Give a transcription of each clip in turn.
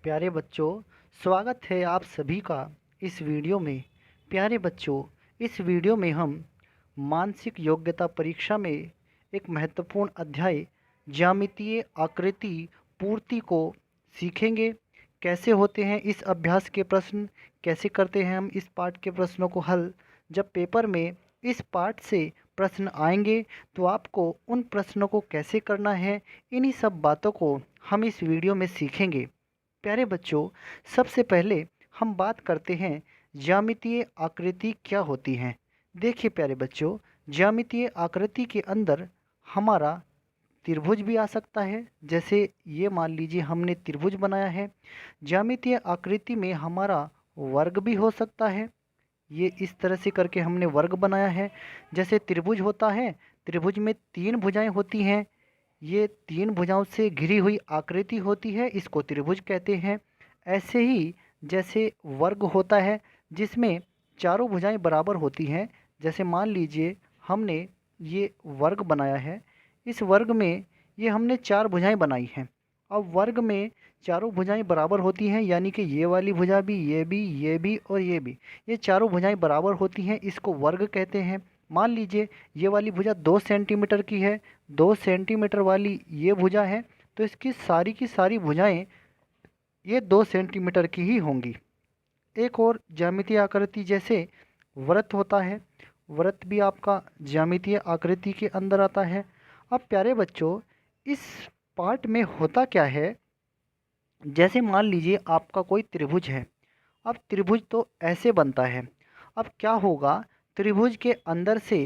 प्यारे बच्चों, स्वागत है आप सभी का इस वीडियो में। प्यारे बच्चों, इस वीडियो में हम मानसिक योग्यता परीक्षा में एक महत्वपूर्ण अध्याय ज्यामितीय आकृति पूर्ति को सीखेंगे। कैसे होते हैं इस अभ्यास के प्रश्न, कैसे करते हैं हम इस पाठ के प्रश्नों को हल। जब पेपर में इस पाठ से प्रश्न आएंगे तो आपको उन प्रश्नों को कैसे करना है, इन्हीं सब बातों को हम इस वीडियो में सीखेंगे। प्यारे बच्चों, सबसे पहले हम बात करते हैं ज्यामितीय आकृति क्या होती हैं। देखिए प्यारे बच्चों, ज्यामितीय आकृति के अंदर हमारा त्रिभुज भी आ सकता है। जैसे ये मान लीजिए हमने त्रिभुज बनाया है। ज्यामितीय आकृति में हमारा वर्ग भी हो सकता है। ये इस तरह से करके हमने वर्ग बनाया है। जैसे त्रिभुज होता है, त्रिभुज में तीन भुजाएं होती हैं। ये तीन भुजाओं से घिरी हुई आकृति होती है, इसको त्रिभुज कहते हैं। ऐसे ही जैसे वर्ग होता है जिसमें चारों भुजाएं बराबर होती हैं। जैसे मान लीजिए हमने ये वर्ग बनाया है। इस वर्ग में ये हमने चार भुजाएं बनाई हैं। अब वर्ग में चारों भुजाएं बराबर होती हैं, यानी कि ये वाली भुजा भी, ये भी और ये भी, ये चारों भुजाएं बराबर होती हैं, इसको वर्ग कहते हैं। मान लीजिए ये वाली भुजा 2 सेंटीमीटर की है, 2 सेंटीमीटर वाली ये भुजा है, तो इसकी सारी की सारी भुजाएं ये 2 सेंटीमीटर की ही होंगी। एक और ज्यामितीय आकृति जैसे वृत्त होता है, वृत्त भी आपका ज्यामितीय आकृति के अंदर आता है। अब प्यारे बच्चों, इस पार्ट में होता क्या है, जैसे मान लीजिए आपका कोई त्रिभुज है। अब त्रिभुज तो ऐसे बनता है। अब क्या होगा, त्रिभुज के अंदर से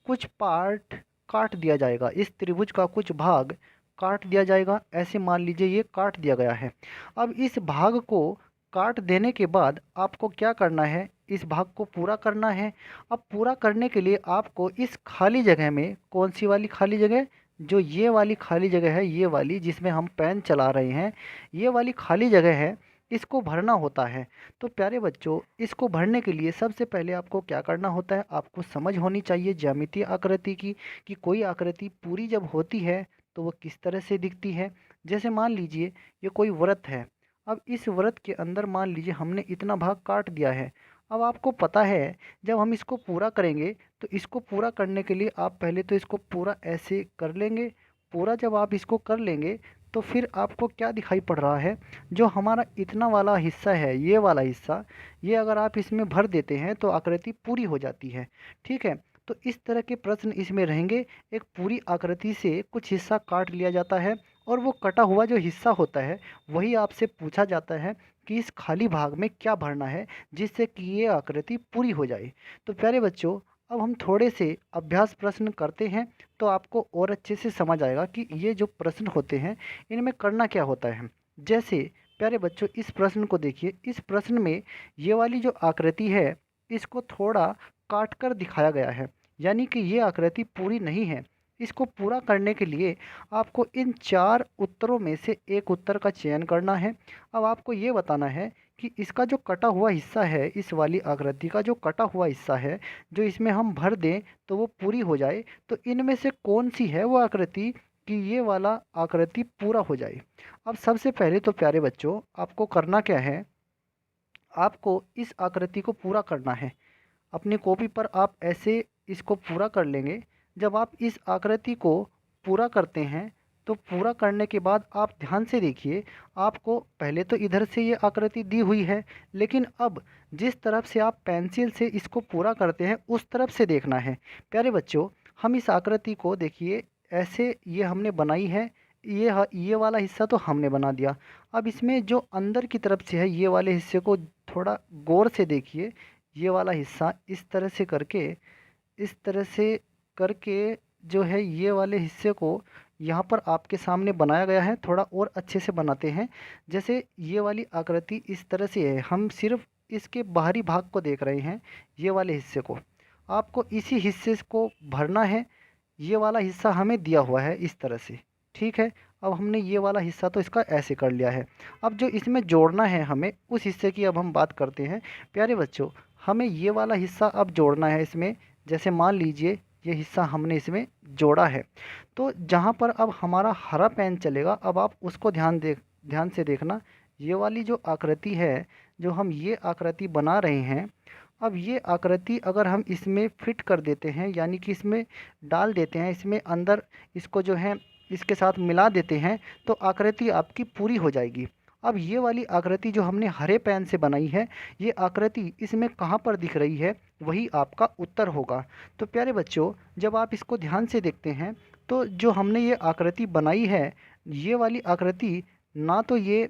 कुछ पार्ट काट दिया जाएगा, इस त्रिभुज का कुछ भाग काट दिया जाएगा। ऐसे मान लीजिए ये काट दिया गया है। अब इस भाग को काट देने के बाद आपको क्या करना है, इस भाग को पूरा करना है। अब पूरा करने के लिए आपको इस खाली जगह में, कौन सी वाली खाली जगह, जो ये वाली खाली जगह है, ये वाली जिसमें हम पेन चला रहे हैं, ये वाली खाली जगह है, इसको भरना होता है। तो प्यारे बच्चों, इसको भरने के लिए सबसे पहले आपको क्या करना होता है, आपको समझ होनी चाहिए ज्यामितीय आकृति की, कि कोई आकृति पूरी जब होती है तो वो किस तरह से दिखती है। जैसे मान लीजिए ये कोई वृत्त है। अब इस वृत्त के अंदर मान लीजिए हमने इतना भाग काट दिया है। अब आपको पता है जब हम इसको पूरा करेंगे तो इसको पूरा करने के लिए आप पहले तो इसको पूरा ऐसे कर लेंगे। पूरा जब आप इसको कर लेंगे तो फिर आपको क्या दिखाई पड़ रहा है, जो हमारा इतना वाला हिस्सा है, ये वाला हिस्सा, ये अगर आप इसमें भर देते हैं तो आकृति पूरी हो जाती है। ठीक है, तो इस तरह के प्रश्न इसमें रहेंगे। एक पूरी आकृति से कुछ हिस्सा काट लिया जाता है और वो कटा हुआ जो हिस्सा होता है वही आपसे पूछा जाता है कि इस खाली भाग में क्या भरना है जिससे कि ये आकृति पूरी हो जाए। तो प्यारे बच्चों, अब हम थोड़े से अभ्यास प्रश्न करते हैं तो आपको और अच्छे से समझ आएगा कि ये जो प्रश्न होते हैं इनमें करना क्या होता है। जैसे प्यारे बच्चों, इस प्रश्न को देखिए। इस प्रश्न में ये वाली जो आकृति है इसको थोड़ा काट कर दिखाया गया है, यानी कि ये आकृति पूरी नहीं है। इसको पूरा करने के लिए आपको इन चार उत्तरों में से एक उत्तर का चयन करना है। अब आपको ये बताना है कि इसका जो कटा हुआ हिस्सा है, इस वाली आकृति का जो कटा हुआ हिस्सा है, जो इसमें हम भर दें तो वो पूरी हो जाए, तो इनमें से कौन सी है वो आकृति कि ये वाला आकृति पूरा हो जाए। अब सबसे पहले तो प्यारे बच्चों, आपको करना क्या है, आपको इस आकृति को पूरा करना है। अपनी कॉपी पर आप ऐसे इसको पूरा कर लेंगे। जब आप इस आकृति को पूरा करते हैं तो पूरा करने के बाद आप ध्यान से देखिए, आपको पहले तो इधर से ये आकृति दी हुई है, लेकिन अब जिस तरफ से आप पेंसिल से इसको पूरा करते हैं उस तरफ से देखना है। प्यारे बच्चों, हम इस आकृति को देखिए, ऐसे ये हमने बनाई है। ये वाला हिस्सा तो हमने बना दिया। अब इसमें जो अंदर की तरफ से है, ये वाले हिस्से को थोड़ा गौर से देखिए। ये वाला हिस्सा इस तरह से करके, इस तरह से करके जो है ये वाले हिस्से को यहाँ पर आपके सामने बनाया गया है। थोड़ा और अच्छे से बनाते हैं। जैसे ये वाली आकृति इस तरह से है, हम सिर्फ इसके बाहरी भाग को देख रहे हैं। ये वाले हिस्से को आपको इसी हिस्से को भरना है। ये वाला हिस्सा हमें दिया हुआ है इस तरह से। ठीक है, अब हमने ये वाला हिस्सा तो इसका ऐसे कर लिया है। अब जो इसमें जोड़ना है हमें, उस हिस्से की अब हम बात करते हैं। प्यारे बच्चों, हमें ये वाला हिस्सा अब जोड़ना है इसमें। जैसे मान लीजिए ये हिस्सा हमने इसमें जोड़ा है, तो जहाँ पर अब हमारा हरा पेन चलेगा, अब आप उसको ध्यान से देखना। ये वाली जो आकृति है, जो हम ये आकृति बना रहे हैं, अब ये आकृति अगर हम इसमें फिट कर देते हैं, यानी कि इसमें डाल देते हैं, इसमें अंदर इसको जो है इसके साथ मिला देते हैं, तो आकृति आपकी पूरी हो जाएगी। अब ये वाली आकृति जो हमने हरे पेन से बनाई है, ये आकृति इसमें कहाँ पर दिख रही है, वही आपका उत्तर होगा। तो प्यारे बच्चों, जब आप इसको ध्यान से देखते हैं, तो जो हमने ये आकृति बनाई है, ये वाली आकृति ना तो ये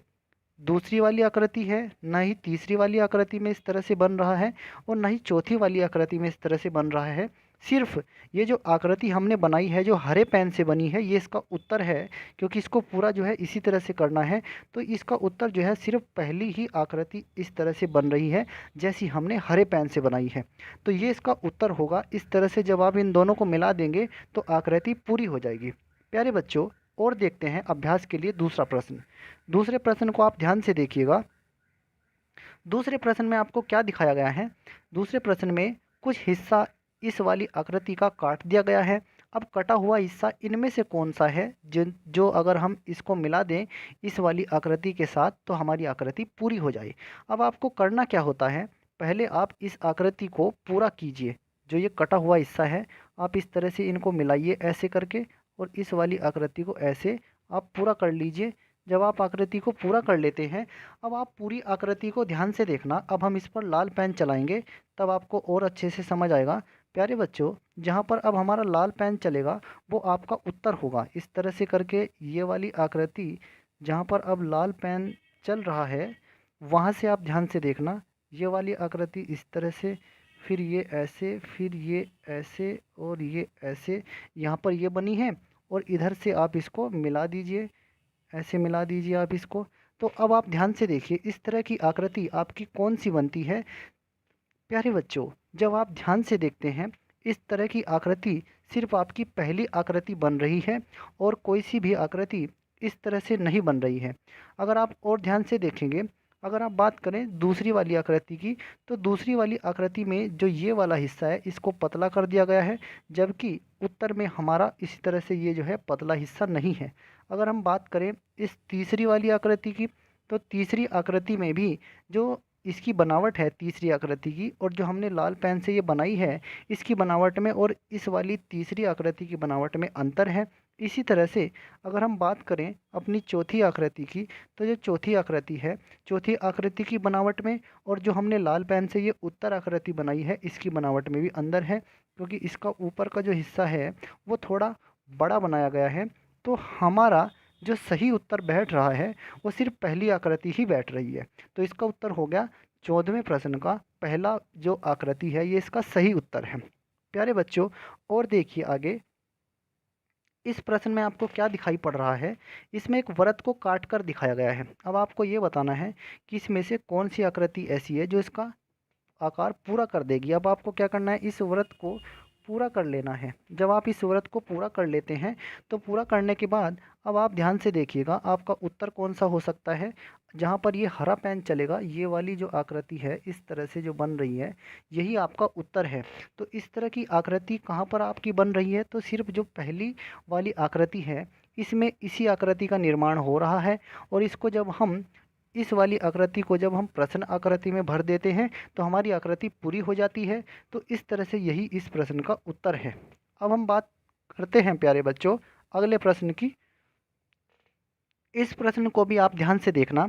दूसरी वाली आकृति है, ना ही तीसरी वाली आकृति में इस तरह से बन रहा है, और ना ही चौथी वाली आकृति में इस तरह से बन रहा है। सिर्फ ये जो आकृति हमने बनाई है, जो हरे पेन से बनी है, ये इसका उत्तर है। क्योंकि इसको पूरा जो है इसी तरह से करना है, तो इसका उत्तर जो है सिर्फ पहली ही आकृति इस तरह से बन रही है जैसी हमने हरे पेन से बनाई है। तो ये इसका उत्तर होगा। इस तरह से जब आप इन दोनों को मिला देंगे तो आकृति पूरी हो जाएगी। प्यारे बच्चों, और देखते हैं अभ्यास के लिए दूसरा प्रश्न। दूसरे प्रश्न को आप ध्यान से देखिएगा। दूसरे प्रश्न में आपको क्या दिखाया गया है? दूसरे प्रश्न में कुछ हिस्सा इस वाली आकृति का काट दिया गया है। अब कटा हुआ हिस्सा इनमें से कौन सा है जो अगर हम इसको मिला दें इस वाली आकृति के साथ तो हमारी आकृति पूरी हो जाए। अब आपको करना क्या होता है, पहले आप इस आकृति को पूरा कीजिए। जो ये कटा हुआ हिस्सा है, आप इस तरह से इनको मिलाइए ऐसे करके, और इस वाली आकृति को ऐसे आप पूरा कर लीजिए। जब आप आकृति को पूरा कर लेते हैं, अब आप पूरी आकृति को ध्यान से देखना। अब हम इस पर लाल पेन चलाएंगे, तब आपको और अच्छे से समझ आएगा। प्यारे बच्चों, जहाँ पर अब हमारा लाल पेन चलेगा वो आपका उत्तर होगा। इस तरह से करके ये वाली आकृति जहाँ पर अब लाल पेन चल रहा है, वहाँ से आप ध्यान से देखना। ये वाली आकृति इस तरह से, फिर ये ऐसे, फिर ये ऐसे, और ये ऐसे यहाँ पर ये बनी है, और इधर से आप इसको मिला दीजिए, ऐसे मिला दीजिए आप इसको। तो अब आप ध्यान से देखिए इस तरह की आकृति आपकी कौन सी बनती है। प्यारे बच्चों, जब आप ध्यान से देखते हैं, इस तरह की आकृति सिर्फ आपकी पहली आकृति बन रही है, और कोई सी भी आकृति इस तरह से नहीं बन रही है। अगर आप और ध्यान से देखेंगे, अगर आप बात करें दूसरी वाली आकृति की, तो दूसरी वाली आकृति में जो ये वाला हिस्सा है इसको पतला कर दिया गया है, जबकि उत्तर में हमारा इसी तरह से ये जो है पतला हिस्सा नहीं है। अगर हम बात करें इस तीसरी वाली आकृति की, तो तीसरी आकृति में भी जो इसकी बनावट है तीसरी आकृति की, और जो हमने लाल पेन से ये बनाई है, इसकी बनावट में और इस वाली तीसरी आकृति की बनावट में अंतर है। इसी तरह से अगर हम बात करें अपनी चौथी आकृति की, तो जो चौथी आकृति है, चौथी आकृति की बनावट में और जो हमने लाल पेन से ये उत्तर आकृति बनाई है, इसकी बनावट में भी अंतर है। क्योंकि इसका ऊपर का जो हिस्सा है वो थोड़ा बड़ा बनाया गया है। तो हमारा जो सही उत्तर बैठ रहा है वो सिर्फ पहली आकृति ही बैठ रही है। तो इसका उत्तर हो गया 14वें प्रश्न का पहला जो आकृति है, ये इसका सही उत्तर है। प्यारे बच्चों, और देखिए आगे इस प्रश्न में आपको क्या दिखाई पड़ रहा है। इसमें एक वृत्त को काट कर दिखाया गया है। अब आपको ये बताना है कि इसमें से कौन सी आकृति ऐसी है जो इसका आकार पूरा कर देगी। अब आपको क्या करना है, इस वृत्त को पूरा कर लेना है। जब आप इस वृत्त को पूरा कर लेते हैं, तो पूरा करने के बाद अब आप ध्यान से देखिएगा आपका उत्तर कौन सा हो सकता है। जहाँ पर ये हरा पेन चलेगा, ये वाली जो आकृति है इस तरह से जो बन रही है, यही आपका उत्तर है। तो इस तरह की आकृति कहाँ पर आपकी बन रही है, तो सिर्फ जो पहली वाली आकृति है इसमें इसी आकृति का निर्माण हो रहा है। और इसको जब हम इस वाली आकृति को जब हम प्रश्न आकृति में भर देते हैं तो हमारी आकृति पूरी हो जाती है। तो इस तरह से यही इस प्रश्न का उत्तर है। अब हम बात करते हैं प्यारे बच्चों अगले प्रश्न की। इस प्रश्न को भी आप ध्यान से देखना।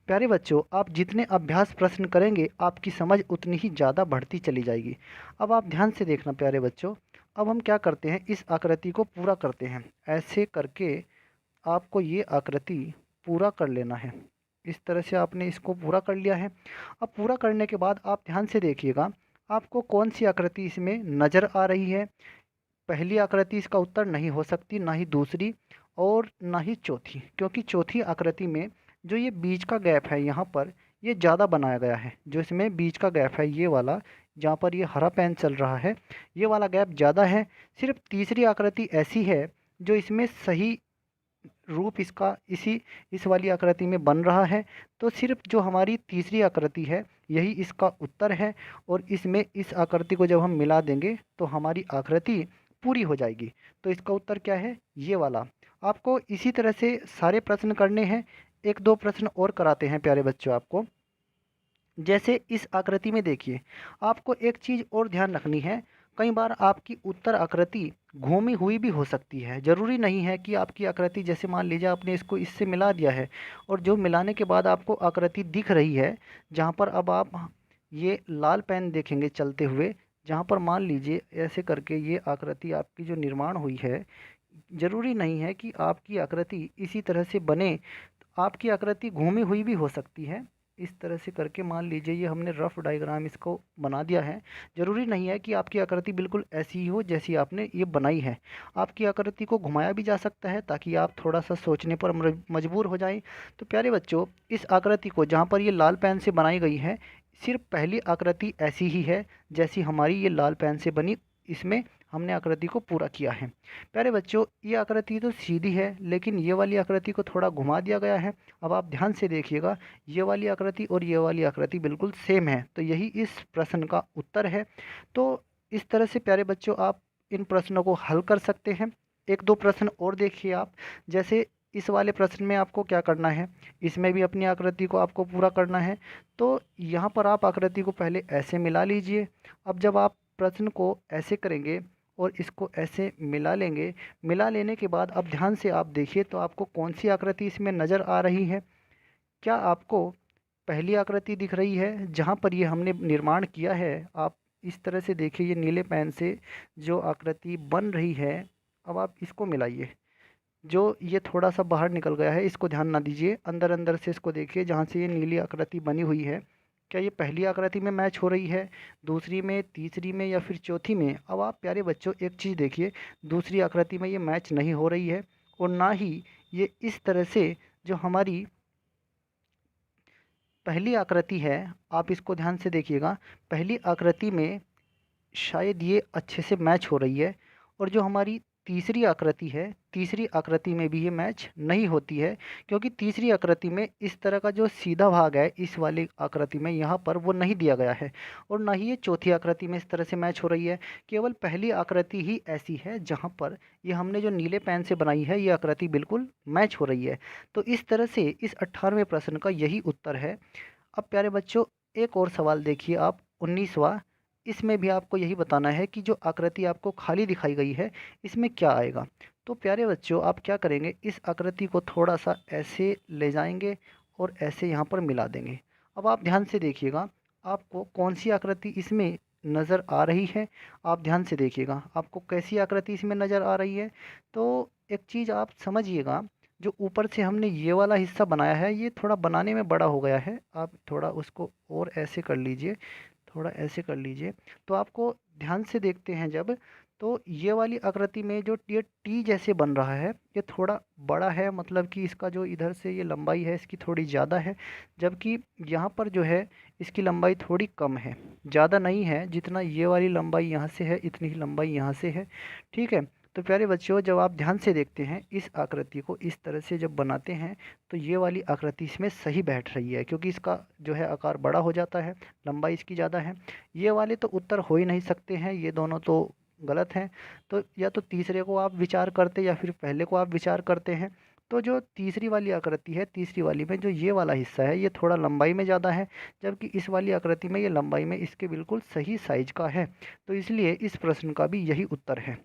प्यारे बच्चों, आप जितने अभ्यास प्रश्न करेंगे आपकी समझ उतनी ही ज़्यादा बढ़ती चली जाएगी। अब आप ध्यान से देखना प्यारे बच्चों। अब हम क्या करते हैं, इस आकृति को पूरा करते हैं। ऐसे करके आपको ये आकृति पूरा कर लेना है। इस तरह से आपने इसको पूरा कर लिया है। अब पूरा करने के बाद आप ध्यान से देखिएगा आपको कौन सी आकृति इसमें नज़र आ रही है। पहली आकृति इसका उत्तर नहीं हो सकती, ना ही दूसरी और ना ही चौथी, क्योंकि चौथी आकृति में जो ये बीच का गैप है यहाँ पर ये ज़्यादा बनाया गया है। जो इसमें बीच का गैप है ये वाला, जहाँ पर ये हरा पेन चल रहा है, ये वाला गैप ज़्यादा है। सिर्फ तीसरी आकृति ऐसी है जो इसमें सही रूप इसका इस वाली आकृति में बन रहा है। तो सिर्फ जो हमारी तीसरी आकृति है यही इसका उत्तर है, और इसमें इस आकृति को जब हम मिला देंगे तो हमारी आकृति पूरी हो जाएगी। तो इसका उत्तर क्या है, ये वाला। आपको इसी तरह से सारे प्रश्न करने हैं। एक दो प्रश्न और कराते हैं प्यारे बच्चों आपको। जैसे इस आकृति में देखिए, आपको एक चीज़ और ध्यान रखनी है। कई बार आपकी उत्तर आकृति घूमी हुई भी हो सकती है। ज़रूरी नहीं है कि आपकी आकृति, जैसे मान लीजिए आपने इसको इससे मिला दिया है और जो मिलाने के बाद आपको आकृति दिख रही है, जहाँ पर अब आप ये लाल पेन देखेंगे चलते हुए, जहाँ पर मान लीजिए ऐसे करके ये आकृति आपकी जो निर्माण हुई है, ज़रूरी नहीं है कि आपकी आकृति इसी तरह से बने। आपकी आकृति घूमी हुई भी हो सकती है। इस तरह से करके मान लीजिए ये हमने रफ डायग्राम इसको बना दिया है। ज़रूरी नहीं है कि आपकी आकृति बिल्कुल ऐसी ही हो जैसी आपने ये बनाई है। आपकी आकृति को घुमाया भी जा सकता है ताकि आप थोड़ा सा सोचने पर मजबूर हो जाएं। तो प्यारे बच्चों, इस आकृति को जहाँ पर ये लाल पेन से बनाई गई है, सिर्फ पहली आकृति ऐसी ही है जैसी हमारी ये लाल पेन से बनी। इसमें हमने आकृति को पूरा किया है। प्यारे बच्चों, ये आकृति तो सीधी है, लेकिन ये वाली आकृति को थोड़ा घुमा दिया गया है। अब आप ध्यान से देखिएगा, ये वाली आकृति और ये वाली आकृति बिल्कुल सेम है, तो यही इस प्रश्न का उत्तर है। तो इस तरह से प्यारे बच्चों आप इन प्रश्नों को हल कर सकते हैं। एक दो प्रश्न और देखिए आप। जैसे इस वाले प्रश्न में आपको क्या करना है, इसमें भी अपनी आकृति को आपको पूरा करना है। तो यहाँ पर आप आकृति को पहले ऐसे मिला लीजिए। अब जब आप प्रश्न को ऐसे करेंगे और इसको ऐसे मिला लेंगे, मिला लेने के बाद अब ध्यान से आप देखिए तो आपको कौन सी आकृति इसमें नज़र आ रही है। क्या आपको पहली आकृति दिख रही है जहाँ पर ये हमने निर्माण किया है? आप इस तरह से देखिए, ये नीले पेन से जो आकृति बन रही है, अब आप इसको मिलाइए। जो ये थोड़ा सा बाहर निकल गया है इसको ध्यान ना दीजिए, अंदर अंदर से इसको देखिए जहाँ से ये नीली आकृति बनी हुई है। क्या ये पहली आकृति में मैच हो रही है, दूसरी में, तीसरी में या फिर चौथी में? अब आप प्यारे बच्चों एक चीज़ देखिए, दूसरी आकृति में ये मैच नहीं हो रही है और ना ही ये इस तरह से जो हमारी पहली आकृति है, आप इसको ध्यान से देखिएगा, पहली आकृति में शायद ये अच्छे से मैच हो रही है। और जो हमारी तीसरी आकृति है, तीसरी आकृति में भी ये मैच नहीं होती है, क्योंकि तीसरी आकृति में इस तरह का जो सीधा भाग है इस वाली आकृति में यहाँ पर वो नहीं दिया गया है। और ना ही ये चौथी आकृति में इस तरह से मैच हो रही है। केवल पहली आकृति ही ऐसी है जहाँ पर ये हमने जो नीले पेन से बनाई है ये आकृति बिल्कुल मैच हो रही है। तो इस तरह से इस 18वें प्रश्न का यही उत्तर है। अब प्यारे बच्चों, एक और सवाल देखिए आप, 19वां। इसमें भी आपको यही बताना है कि जो आकृति आपको खाली दिखाई गई है इसमें क्या आएगा। तो प्यारे बच्चों, आप क्या करेंगे, इस आकृति को थोड़ा सा ऐसे ले जाएंगे और ऐसे यहाँ पर मिला देंगे। अब आप ध्यान से देखिएगा आपको कौन सी आकृति इसमें नज़र आ रही है। आप ध्यान से देखिएगा आपको कैसी आकृति इसमें नज़र आ रही है। तो एक चीज़ आप समझिएगा, जो ऊपर से हमने ये वाला हिस्सा बनाया है ये थोड़ा बनाने में बड़ा हो गया है। आप थोड़ा उसको और ऐसे कर लीजिए, थोड़ा ऐसे कर लीजिए। तो आपको ध्यान से देखते हैं जब, तो ये वाली आकृति में जो ये टी जैसे बन रहा है ये थोड़ा बड़ा है, मतलब कि इसका जो इधर से ये लंबाई है इसकी थोड़ी ज़्यादा है, जबकि यहाँ पर जो है इसकी लंबाई थोड़ी कम है, ज़्यादा नहीं है। जितना ये वाली लंबाई यहाँ से है इतनी ही लंबाई यहाँ से है। ठीक है। तो प्यारे बच्चों, जब आप ध्यान से देखते हैं इस आकृति को इस तरह से जब बनाते हैं तो ये वाली आकृति इसमें सही बैठ रही है, क्योंकि इसका जो है आकार बड़ा हो जाता है, लंबाई इसकी ज़्यादा है। ये वाले तो उत्तर हो ही नहीं सकते हैं, ये दोनों तो गलत हैं। तो या तो तीसरे को आप विचार करते या फिर पहले को आप विचार करते हैं। तो जो तीसरी वाली आकृति है, तीसरी वाली में जो ये वाला हिस्सा है ये थोड़ा लंबाई में ज़्यादा है, जबकि इस वाली आकृति में ये लंबाई में इसके बिल्कुल सही साइज का है। तो इसलिए इस प्रश्न का भी यही उत्तर है।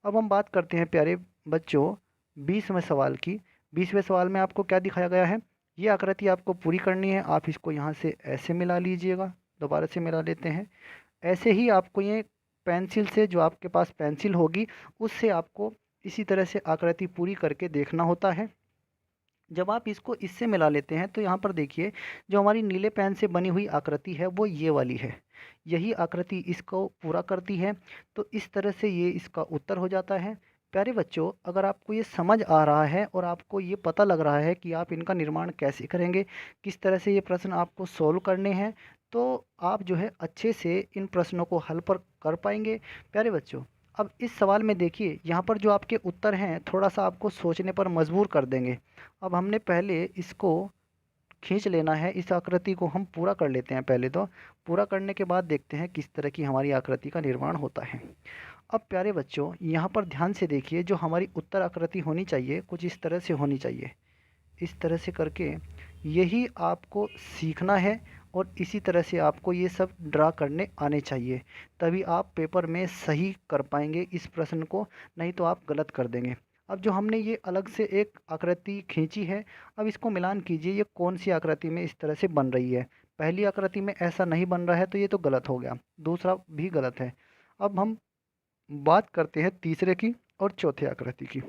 अब हम बात करते हैं प्यारे बच्चों 20वें सवाल की। 20वें सवाल में आपको क्या दिखाया गया है, ये आकृति आपको पूरी करनी है। आप इसको यहाँ से ऐसे मिला लीजिएगा, दोबारा से मिला लेते हैं। ऐसे ही आपको ये पेंसिल से, जो आपके पास पेंसिल होगी उससे आपको इसी तरह से आकृति पूरी करके देखना होता है। जब आप इसको इससे मिला लेते हैं तो यहाँ पर देखिए, जो हमारी नीले पेन से बनी हुई आकृति है वो ये वाली है, यही आकृति इसको पूरा करती है। तो इस तरह से ये इसका उत्तर हो जाता है। प्यारे बच्चों, अगर आपको ये समझ आ रहा है और आपको ये पता लग रहा है कि आप इनका निर्माण कैसे करेंगे, किस तरह से ये प्रश्न आपको सोल्व करने हैं, तो आप जो है अच्छे से इन प्रश्नों को हल पर कर पाएंगे। प्यारे बच्चों, अब इस सवाल में देखिए, यहाँ पर जो आपके उत्तर हैं थोड़ा सा आपको सोचने पर मजबूर कर देंगे। अब हमने पहले इसको खींच लेना है, इस आकृति को हम पूरा कर लेते हैं पहले। तो पूरा करने के बाद देखते हैं किस तरह की हमारी आकृति का निर्माण होता है। अब प्यारे बच्चों, यहाँ पर ध्यान से देखिए, जो हमारी उत्तर आकृति होनी चाहिए कुछ इस तरह से होनी चाहिए। इस तरह से करके यही आपको सीखना है और इसी तरह से आपको ये सब ड्रा करने आने चाहिए, तभी आप पेपर में सही कर पाएंगे इस प्रश्न को, नहीं तो आप गलत कर देंगे। अब जो हमने ये अलग से एक आकृति खींची है, अब इसको मिलान कीजिए ये कौन सी आकृति में इस तरह से बन रही है। पहली आकृति में ऐसा नहीं बन रहा है तो ये तो गलत हो गया, दूसरा भी गलत है। अब हम बात करते हैं तीसरे की और चौथे आकृति की।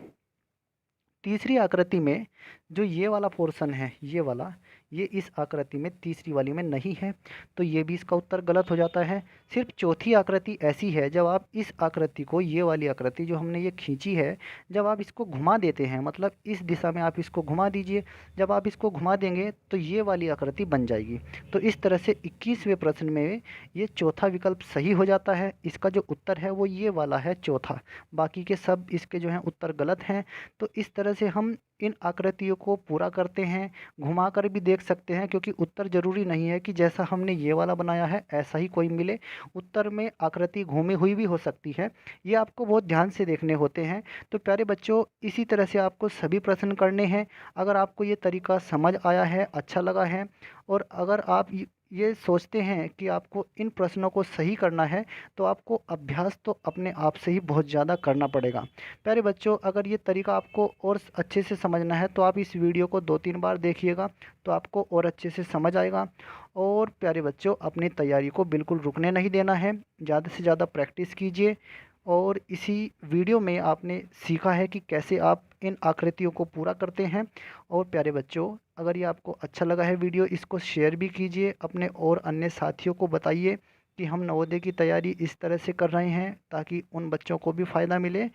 तीसरी आकृति में जो ये वाला पोर्शन है, ये वाला, ये इस आकृति में तीसरी वाली में नहीं है, तो ये भी इसका उत्तर गलत हो जाता है। सिर्फ चौथी आकृति ऐसी है, जब आप इस आकृति को, ये वाली आकृति जो हमने ये खींची है, जब आप इसको घुमा देते हैं, मतलब इस दिशा में आप इसको घुमा दीजिए, जब आप इसको घुमा देंगे तो ये वाली आकृति बन जाएगी। तो इस तरह से 21वें प्रश्न में ये चौथा विकल्प सही हो जाता है। इसका जो उत्तर है वो ये वाला है, चौथा। बाकी के सब इसके जो हैं उत्तर गलत हैं। तो इस तरह से हम इन आकृतियों को पूरा करते हैं, घुमा कर भी देख सकते हैं, क्योंकि उत्तर ज़रूरी नहीं है कि जैसा हमने ये वाला बनाया है ऐसा ही कोई मिले। उत्तर में आकृति घूमी हुई भी हो सकती है, ये आपको बहुत ध्यान से देखने होते हैं। तो प्यारे बच्चों, इसी तरह से आपको सभी प्रश्न करने हैं। अगर आपको ये तरीका समझ आया है, अच्छा लगा है, और अगर आप ये सोचते हैं कि आपको इन प्रश्नों को सही करना है, तो आपको अभ्यास तो अपने आप से ही बहुत ज़्यादा करना पड़ेगा। प्यारे बच्चों, अगर ये तरीका आपको और अच्छे से समझना है तो आप इस वीडियो को 2-3 बार देखिएगा, तो आपको और अच्छे से समझ आएगा। और प्यारे बच्चों, अपनी तैयारी को बिल्कुल रुकने नहीं देना है, ज़्यादा से ज़्यादा प्रैक्टिस कीजिए। और इसी वीडियो में आपने सीखा है कि कैसे आप इन आकृतियों को पूरा करते हैं। और प्यारे बच्चों, अगर ये आपको अच्छा लगा है वीडियो, इसको शेयर भी कीजिए, अपने और अन्य साथियों को बताइए कि हम नवोदय की तैयारी इस तरह से कर रहे हैं, ताकि उन बच्चों को भी फ़ायदा मिले।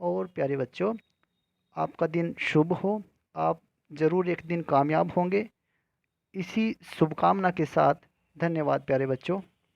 और प्यारे बच्चों, आपका दिन शुभ हो, आप ज़रूर एक दिन कामयाब होंगे। इसी शुभकामना के साथ धन्यवाद प्यारे बच्चों।